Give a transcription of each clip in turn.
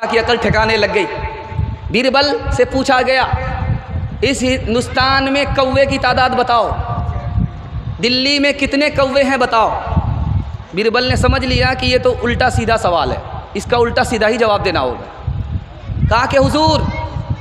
की अकल ठिकाने लग गई। बीरबल से पूछा गया, इस हिंदुस्तान में कौवे की तादाद बताओ, दिल्ली में कितने कौवे हैं बताओ। बीरबल ने समझ लिया कि ये तो उल्टा सीधा सवाल है, इसका उल्टा सीधा ही जवाब देना होगा। कहा कि हुजूर,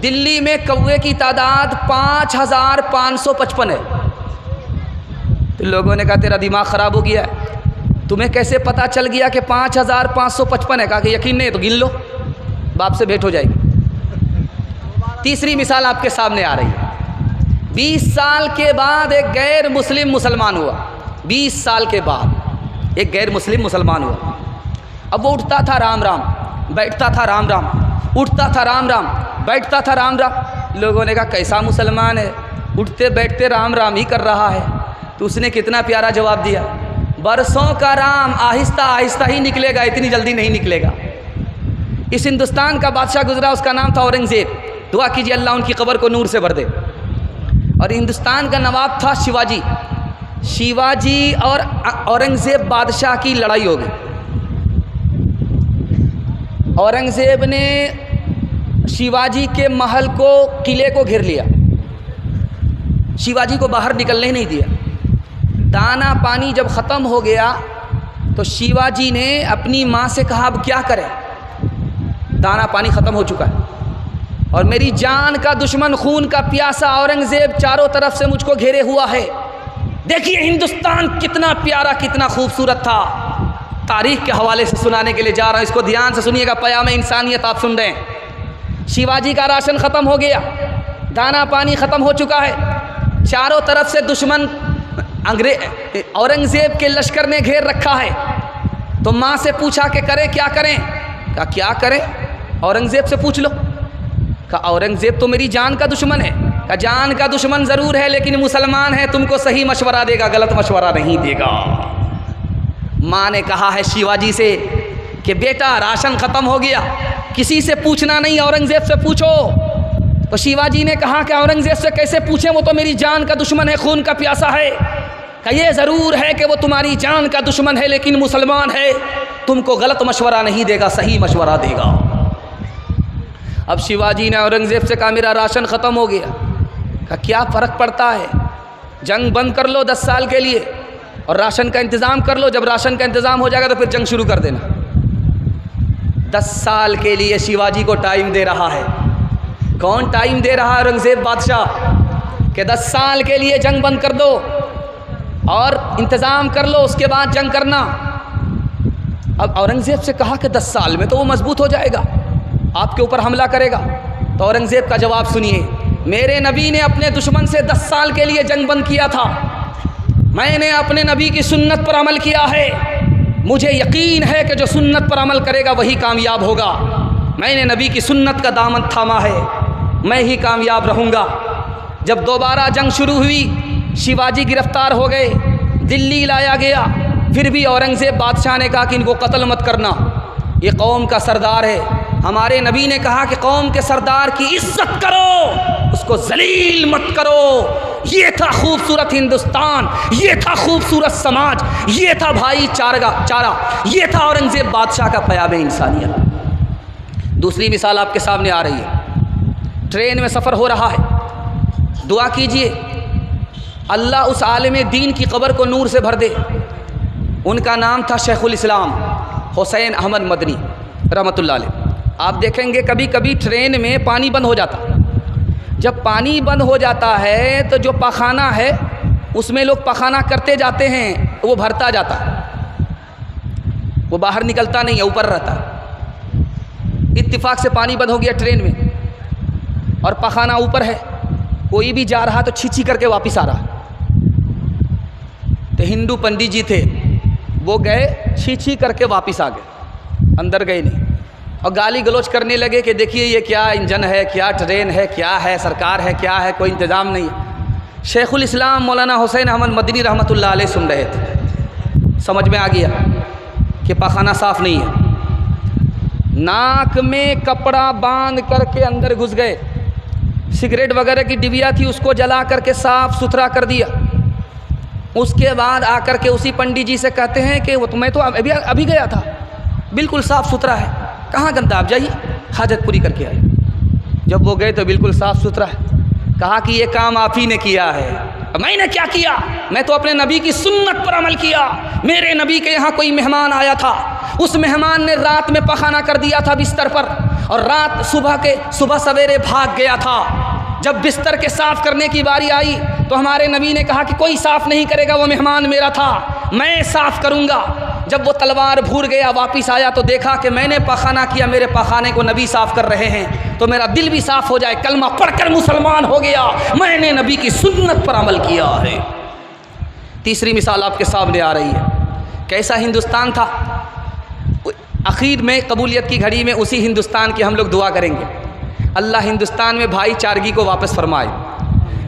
दिल्ली में कौवे की तादाद 5555 है। तो लोगों ने कहा तेरा दिमाग ख़राब हो गया है, तुम्हें कैसे पता चल गया कि 5555 है? कहा कि यकीन नहीं तो गिन लो, बाप से भेंट हो जाएगी। तीसरी मिसाल आपके सामने आ रही है। 20 साल के बाद एक गैर मुस्लिम मुसलमान हुआ। 20 साल के बाद एक गैर मुस्लिम मुसलमान हुआ। अब वो उठता था राम राम, बैठता था राम राम, उठता था राम राम, बैठता था राम राम। लोगों ने कहा कैसा मुसलमान है, उठते बैठते राम राम ही कर रहा है। तो उसने कितना प्यारा जवाब दिया, बरसों का राम आहिस्ता आहिस्ता ही निकलेगा, इतनी जल्दी नहीं निकलेगा। इस हिंदुस्तान का बादशाह गुजरा, उसका नाम था औरंगज़ेब। दुआ कीजिए अल्लाह उनकी कब्र को नूर से भर दे। और हिंदुस्तान का नवाब था शिवाजी। शिवाजी और औरंगज़ेब बादशाह की लड़ाई हो गई। औरंगज़ेब ने शिवाजी के महल को, किले को घेर लिया, शिवाजी को बाहर निकलने ही नहीं दिया। दाना पानी जब ख़त्म हो गया तो शिवाजी ने अपनी माँ से कहा अब क्या करें, दाना पानी ख़त्म हो चुका है और मेरी जान का दुश्मन, खून का प्यासा औरंगज़ेब चारों तरफ से मुझको घेरे हुआ है। देखिए हिंदुस्तान कितना प्यारा, कितना खूबसूरत था। तारीख़ के हवाले से सुनाने के लिए जा रहा हूँ, इसको ध्यान से सुनिएगा, पयाम इंसानियत आप सुन रहे हैं। शिवाजी का राशन ख़त्म हो गया, दाना पानी ख़त्म हो चुका है, चारों तरफ से दुश्मन औरंगज़ेब के लश्कर ने घेर रखा है। तो माँ से पूछा कि करें क्या करें? कहा क्या करें, औरंगज़ेब से पूछ लो। कहा औरंगज़ेब तो मेरी जान का दुश्मन है। कहा जान का दुश्मन ज़रूर है लेकिन मुसलमान है, तुमको सही मशवरा देगा, गलत मशवरा नहीं देगा। माँ ने कहा है शिवाजी से कि बेटा राशन ख़त्म हो गया, किसी से पूछना नहीं, औरंगज़ेब से पूछो। तो शिवाजी ने कहा कि औरंगज़ेब से कैसे पूछें, वो तो मेरी जान का दुश्मन है, खून का प्यासा है। कहा ये ज़रूर है कि वो तुम्हारी जान का दुश्मन है लेकिन मुसलमान है, तुमको गलत मशवरा नहीं देगा, सही मशवरा देगा। अब शिवाजी ने औरंगज़ेब से कहा मेरा राशन ख़त्म हो गया। कहा क्या फ़र्क पड़ता है, जंग बंद कर लो 10 साल के लिए और राशन का इंतज़ाम कर लो, जब राशन का इंतज़ाम हो जाएगा तो फिर जंग शुरू कर देना। 10 साल के लिए शिवाजी को टाइम दे रहा है। कौन टाइम दे रहा है? औरंगज़ेब बादशाह कि 10 साल के लिए जंग बंद कर दो और इंतज़ाम कर लो, उसके बाद जंग करना। अब औरंगज़ेब से कहा कि 10 साल में तो वो मजबूत हो जाएगा, आपके ऊपर हमला करेगा। तो औरंगज़ेब का जवाब सुनिए, मेरे नबी ने अपने दुश्मन से 10 साल के लिए जंग बंद किया था, मैंने अपने नबी की सुन्नत पर अमल किया है, मुझे यकीन है कि जो सुन्नत पर अमल करेगा वही कामयाब होगा। मैंने नबी की सुन्नत का दामन थामा है, मैं ही कामयाब रहूँगा। जब दोबारा जंग शुरू हुई, शिवाजी गिरफ्तार हो गए, दिल्ली लाया गया, फिर भी औरंगज़ेब बादशाह ने कहा कि इनको कत्ल मत करना, ये कौम का सरदार है। हमारे नबी ने कहा कि कौम के सरदार की इज्जत करो, उसको जलील मत करो। ये था खूबसूरत हिंदुस्तान, ये था खूबसूरत समाज, ये था भाईचारा, ये था औरंगज़ेब बादशाह का पयाम इंसानियत। दूसरी मिसाल आपके सामने आ रही है। ट्रेन में सफ़र हो रहा है, दुआ कीजिए अल्लाह उस आलिम दीन की कब्र को नूर से भर दे। उनका नाम था शेखुल इस्लाम हुसैन अहमद मदनी रहमतुल्लाह अलैह। आप देखेंगे कभी कभी ट्रेन में पानी बंद हो जाता, जब पानी बंद हो जाता है तो जो पखाना है उसमें लोग पखाना करते जाते हैं, वो भरता जाता, वो बाहर निकलता नहीं है, ऊपर रहता। इत्तिफाक से पानी बंद हो गया ट्रेन में और पखाना ऊपर है, कोई भी जा रहा तो छीछी करके वापस आ रहा। तो हिंदू पंडित जी थे, वो गए छीछी करके वापस आ गए, अंदर गए नहीं, और गाली गलौज करने लगे कि देखिए ये क्या इंजन है, क्या ट्रेन है, क्या है, सरकार है, क्या है, कोई इंतज़ाम नहीं है। शेखुल इस्लाम मौलाना हुसैन अहमद मदनी रहमतुल्लाह अलैह सुन रहे थे, समझ में आ गया कि पखाना साफ़ नहीं है। नाक में कपड़ा बांध करके अंदर घुस गए, सिगरेट वगैरह की डिबिया थी उसको जला करके साफ़ सुथरा कर दिया। उसके बाद आकर के उसी पंडित जी से कहते हैं कि वो मैं तो अभी गया था, बिल्कुल साफ़ सुथरा है, कहाँ गंदा, आप जाइए। हाजत पूरी करके आए। जब वो गए तो बिल्कुल साफ़ सुथरा है। कहा कि ये काम आप ही ने किया है। मैंने क्या किया? मैं तो अपने नबी की सुन्नत पर अमल किया। मेरे नबी के यहाँ कोई मेहमान आया था, उस मेहमान ने रात में पखाना कर दिया था बिस्तर पर, और रात सुबह सवेरे भाग गया था। जब बिस्तर के साफ़ करने की बारी आई तो हमारे नबी ने कहा कि कोई साफ़ नहीं करेगा, वो मेहमान मेरा था, मैं साफ़ करूँगा। जब वो तलवार भूल गया, वापस आया तो देखा कि मैंने पखाना किया, मेरे पखाने को नबी साफ़ कर रहे हैं, तो मेरा दिल भी साफ़ हो जाए, कलमा पढ़कर मुसलमान हो गया, मैंने नबी की सुन्नत पर अमल किया है। तीसरी मिसाल आपके सामने आ रही है। कैसा हिंदुस्तान था। आखिर में कबूलियत की घड़ी में उसी हिंदुस्तान की हम लोग दुआ करेंगे, अल्लाह हिंदुस्तान में भाईचारगी को वापस फरमाए,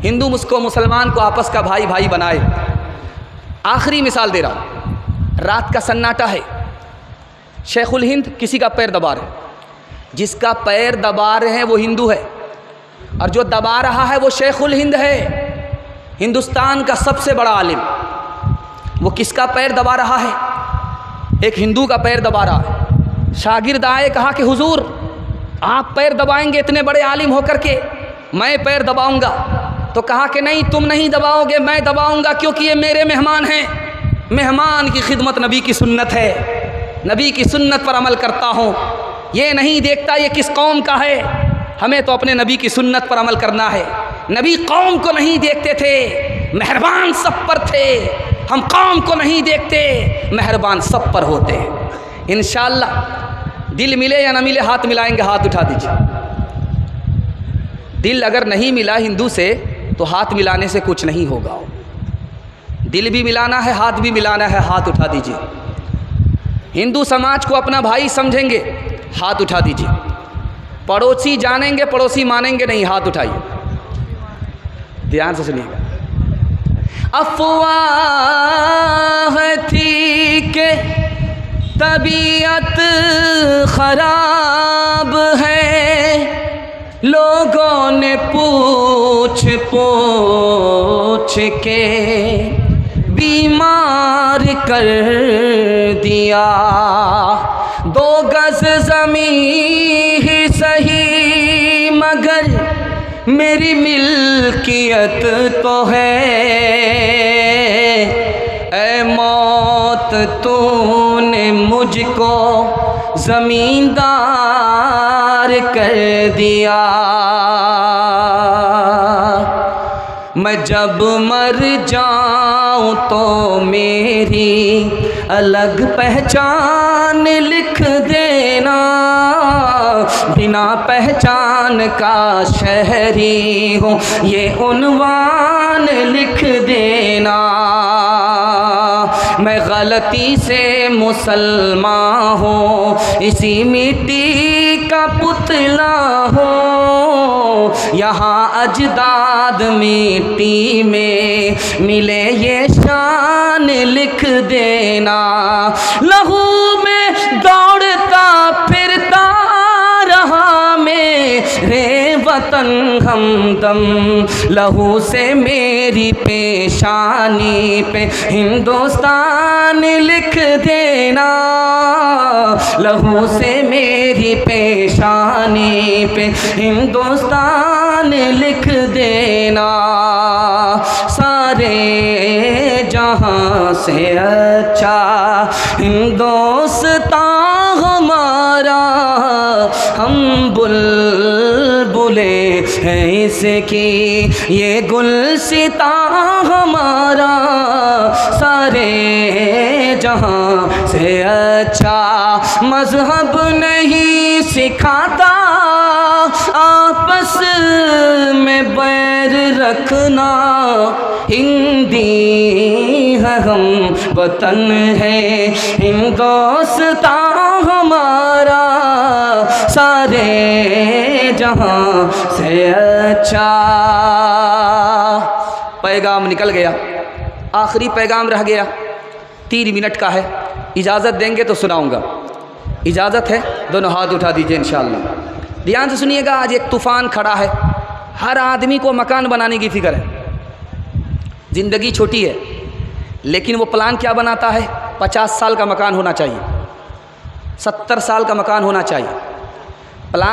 हिंदू मुसलमान को आपस का भाई भाई बनाए। आखिरी मिसाल दे रहा हूँ। रात का सन्नाटा है, शेखुल हिंद किसी का पैर दबा रहे, जिसका पैर दबा रहे हैं वो हिंदू है, और जो दबा रहा है वो शेखुल हिंद है, हिंदुस्तान का सबसे बड़ा आलिम। वो किसका पैर दबा रहा है? एक हिंदू का पैर दबा रहा है। शागिर्द आए, कहा कि हुजूर आप पैर दबाएंगे इतने बड़े आलिम होकर के, मैं पैर दबाऊंगा। तो कहा कि नहीं, तुम नहीं दबाओगे, मैं दबाऊंगा, क्योंकि ये मेरे मेहमान हैं। मेहमान की खिदमत नबी की सुन्नत है, नबी की सुन्नत पर अमल करता हूँ। ये नहीं देखता ये किस कौम का है, हमें तो अपने नबी की सुन्नत पर अमल करना है। नबी कौम को नहीं देखते थे, मेहरबान सब पर थे। हम कौम को नहीं देखते, मेहरबान सब पर होते हैं। इंशाअल्लाह दिल मिले या ना मिले, हाथ मिलाएंगे, हाथ उठा दीजिए। दिल अगर नहीं मिला हिंदू से तो हाथ मिलाने से कुछ नहीं होगा। दिल भी मिलाना है, हाथ भी मिलाना है, हाथ उठा दीजिए। हिंदू समाज को अपना भाई समझेंगे, हाथ उठा दीजिए। पड़ोसी जानेंगे, पड़ोसी मानेंगे नहीं, हाथ उठाइए। ध्यान से सुनिएगा। अफवाह थी के तबीयत खराब है, लोगों ने पूछ पूछ के बीमार कर दिया। 2 गज ज़मीं ही सही मगर मेरी मिल्कियत तो है। ऐ मौत तूने मुझको ज़मींदार कर दिया। मैं जब मर जाऊं तो मेरी अलग पहचान लिख देना, बिना पहचान का शहरी हूँ ये उन्वान लिख देना। मैं गलती से मुसलमान हूँ, इसी मिट्टी का पुतला हूँ। यहाँ अजदाद मिट्टी में मिले ये शान लिख देना। लहू में दौड़ता फिरता रहा मेरे वतन हमदम, लहू से मेरी पेशानी पे हिंदुस्तान लिख देना। लहू से मेरी पेशानी पे हिंदुस्तान लिख देना। सारे जहां से अच्छा हिंदुस्तान हमारा, हम बुलबुले हैं इसकी ये गुलसिता हमारा। सारे जहां से अच्छा मजहब नहीं सिखाता, आपस में बैर रखना। हिंदी है हम, वतन है हिंदुस्तान हमारा। सारे जहां से अच्छा। पैगाम निकल गया, आखिरी पैगाम रह गया, 3 मिनट का है। इजाज़त देंगे तो सुनाऊंगा, इजाज़त है? दोनों हाथ उठा दीजिए इंशाअल्लाह। ध्यान से सुनिएगा। आज एक तूफ़ान खड़ा है, हर आदमी को मकान बनाने की फ़िक्र है। ज़िंदगी छोटी है, लेकिन वो प्लान क्या बनाता है? 50 साल का मकान होना चाहिए, 70 साल का मकान होना चाहिए। प्लान